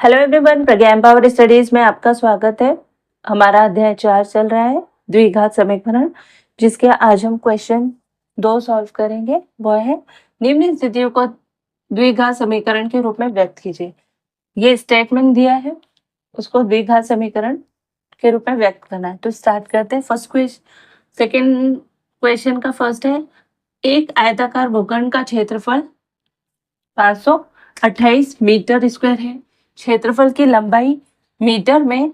Hello everyone, प्रज्ञान power studies में आपका स्वागत है। हमारा अध्याय 4 चल रहा है, द्विघात समीकरण, जिसके आज हम क्वेश्चन 2 सॉल्व करेंगे। वो है निम्न स्थितियों को द्विघात समीकरण के रूप में व्यक्त कीजिए। ये स्टेटमेंट दिया है, उसको द्विघात समीकरण के रूप में व्यक्त करना है। तो स्टार्ट करते हैं। फर्स्ट क्वेश्चन, सेकेंड क्वेश्चन का फर्स्ट है, एक आयताकार भूखंड का क्षेत्रफल 528 मीटर स्क्वायर है। क्षेत्रफल की लंबाई मीटर में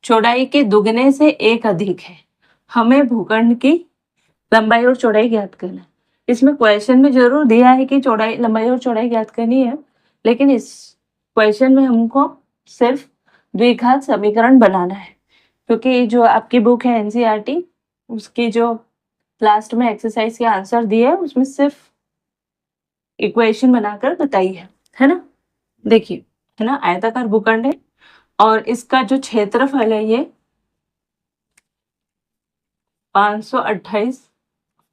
चौड़ाई के दुगने से एक अधिक है। हमें भूखंड की लंबाई और चौड़ाई ज्ञात करना है। इसमें क्वेश्चन में जरूर दिया है कि चौड़ाई, लंबाई और चौड़ाई ज्ञात करनी है, लेकिन इस क्वेश्चन में हमको सिर्फ द्विघात समीकरण बनाना है, क्योंकि जो आपकी बुक है एनसीईआरटी, उसकी जो लास्ट में एक्सरसाइज के आंसर दिए है, उसमें सिर्फ इक्वेशन बनाकर बताई है ना। देखिए, है ना, आयताकार भूखंड है और इसका जो क्षेत्रफल है ये 528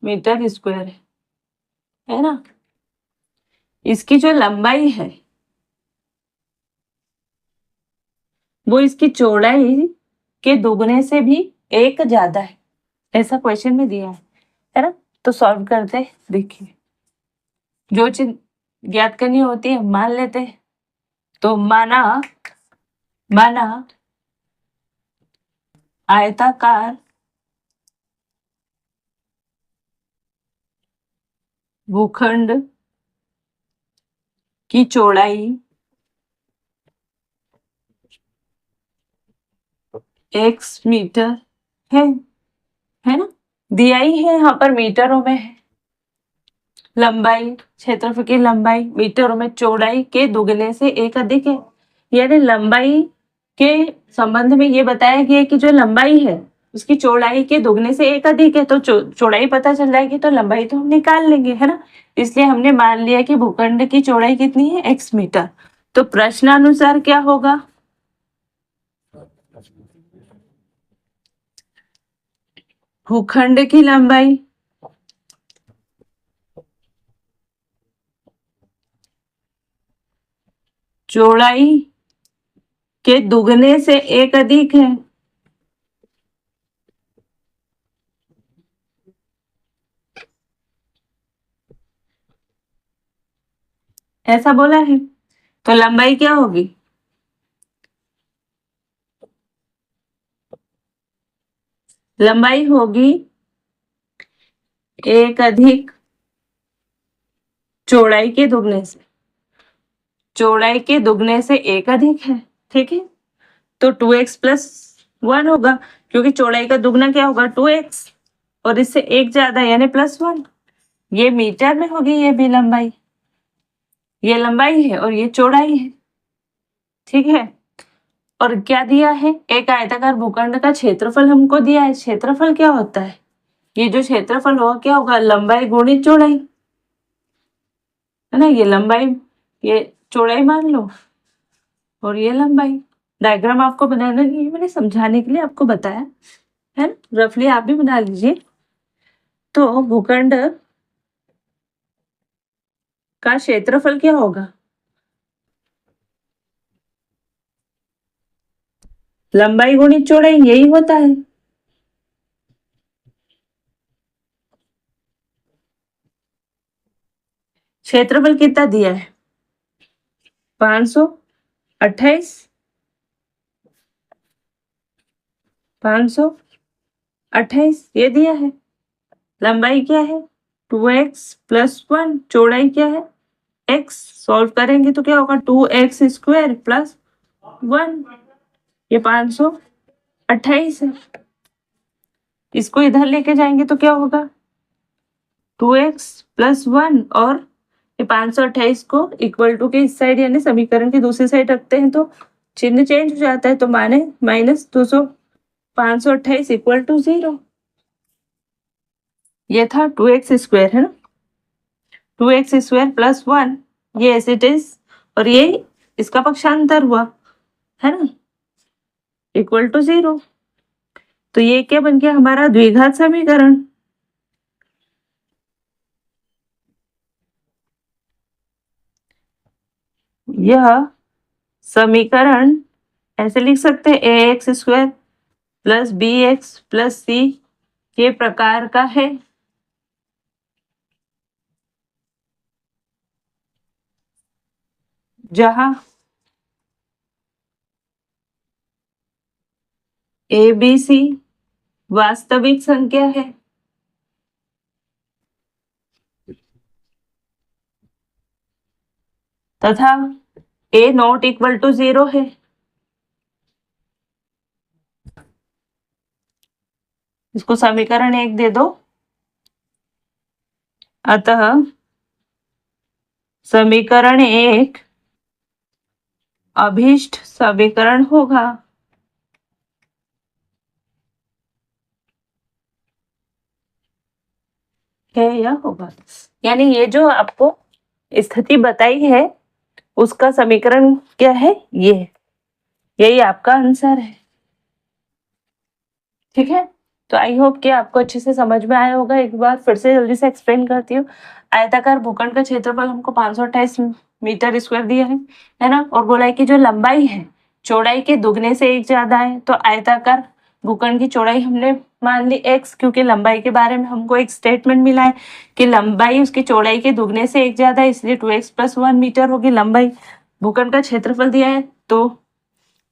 मीटर स्क्वायर है ना। इसकी जो लंबाई है वो इसकी चौड़ाई के दोगुने से भी एक ज्यादा है, ऐसा क्वेश्चन में दिया है ना। तो सॉल्व करते हैं। देखिए, जो चीज ज्ञात करनी होती है मान लेते हैं। तो माना आयताकार भूखंड की चौड़ाई x मीटर है ना, दिया ही है, यहाँ पर मीटरों में है। लंबाई, क्षेत्रफल की लंबाई मीटरों में चौड़ाई के दुगने से एक अधिक है। यानी लंबाई के संबंध में ये बताया गया कि जो लंबाई है उसकी चौड़ाई के दुगने से एक अधिक है। तो चौड़ाई पता चल जाएगी तो लंबाई तो हम निकाल लेंगे, है ना। इसलिए हमने मान लिया कि भूखंड की चौड़ाई कितनी है, x मीटर। तो प्रश्नानुसार क्या होगा, भूखंड की लंबाई चौड़ाई के दुगने से एक अधिक है। ऐसा बोला है। तो लंबाई क्या होगी, लंबाई होगी एक अधिक चौड़ाई के दुगने से। चौड़ाई के दुगने से एक अधिक है, ठीक है। तो 2x प्लस 1 होगा, क्योंकि चौड़ाई का दुगना क्या होगा, 2x, और इससे एक ज्यादा यानी +1। ये मीटर में होगी, ये भी लंबाई, ये लंबाई है और ये चौड़ाई है, ठीक है। और क्या दिया है, एक आयताकार भूखंड का क्षेत्रफल हमको दिया है। क्षेत्रफल क्या होता है, ये जो क्षेत्रफल होगा क्या होगा, लंबाई गुणित चौड़ाई, है ना। ये लंबाई, ये चौड़ाई मान लो, और ये लंबाई। डायग्राम आपको बनाना नहीं है, मैंने समझाने के लिए आपको बताया है ना, रफली आप भी बना लीजिए। तो भूखंड का क्षेत्रफल क्या होगा, लंबाई गुणित चौड़ाई, यही होता है। क्षेत्रफल कितना दिया है, 528, 528 ये दिया है। लंबाई क्या है, 2x प्लस 1, चौड़ाई क्या है, x। सॉल्व करेंगे तो क्या होगा, 2x स्क्वायर प्लस 1, ये 528 है। इसको इधर लेके जाएंगे तो क्या होगा, 2x प्लस 1, और ये 528 को इक्वल टू के इस साइड यानी समीकरण की दूसरी साइड रखते हैं तो चिन्ह चेंज हो जाता है, तो माने -200, 528 इक्वल टू 0। ये था 2x स्क्वायर, है ना, 2x स्क्वायर प्लस 1, ये एज इट इज, और ये इसका पक्षांतर हुआ, है ना, इक्वल टू 0। तो ये क्या बन गया, हमारा द्विघात समीकरण। यह समीकरण ऐसे लिख सकते हैं ax² plus bx plus c के प्रकार का है। जहां a b c वास्तविक संख्या है तथा a नॉट इक्वल टू 0 है। इसको समीकरण 1 दे दो। अतः समीकरण 1 अभीष्ट समीकरण होगा। है या होगा, यानी ये जो आपको स्थिति बताई है उसका समीकरण क्या है, ये यही आपका आंसर है। ठीक है, तो आई होप कि आपको अच्छे से समझ में आया होगा। एक बार फिर से जल्दी से एक्सप्लेन करती हूँ। आयताकार भूखंड का क्षेत्रफल हमको 528 मीटर स्क्वायर दिया है ना, और गोलाई की जो लंबाई है चौड़ाई के दुगने से 1 ज्यादा है। तो आयताकार भूखंड की चौड़ाई हमने मान ली x, क्योंकि लंबाई के बारे में हमको एक स्टेटमेंट मिला है कि लंबाई उसकी चौड़ाई के दुगने से 1 ज्यादा है, इसलिए 2x + 1 मीटर होगी लंबाई। भूखंड का क्षेत्रफल दिया है तो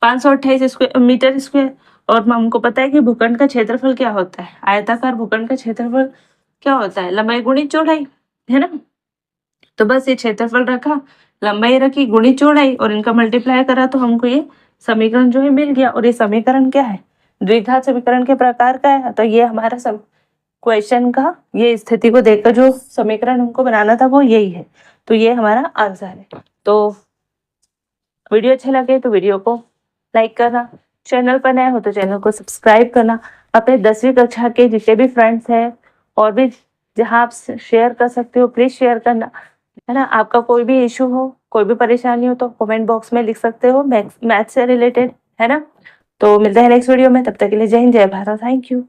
528 मीटर स्क्वायर, और हमको पता है कि भूखंड का क्षेत्रफल क्या होता है, आयताकार भूखंड का क्षेत्रफल क्या होता है, लंबाई गुणित चौड़ाई, है ना। तो बस ये क्षेत्रफल रखा, लंबाई रखी, गुणित चौड़ाई, और इनका मल्टीप्लाई करा तो हमको ये समीकरण जो है मिल गया। और ये समीकरण क्या है, द्विघात समीकरण के प्रकार का है। तो ये हमारा क्वेश्चन का ये स्थिति को देखकर जो समीकरण हमको बनाना था वो यही है। तो ये हमारा आंसर है। तो वीडियो अच्छे लगे तो वीडियो को लाइक करना, चैनल पर नए हो तो चैनल को सब्सक्राइब करना, अपने 10वीं कक्षा के जितने भी फ्रेंड्स हैं और भी जहां आप शेयर कर सकते हो प्लीज शेयर करना, है ना। आपका कोई भी इशू हो, कोई भी परेशानी हो तो कमेंट बॉक्स में लिख सकते हो, मैथ्स से रिलेटेड, है ना। तो मिलते हैं नेक्स्ट वीडियो में, तब तक के लिए जय हिंद, जय भारत, थैंक यू।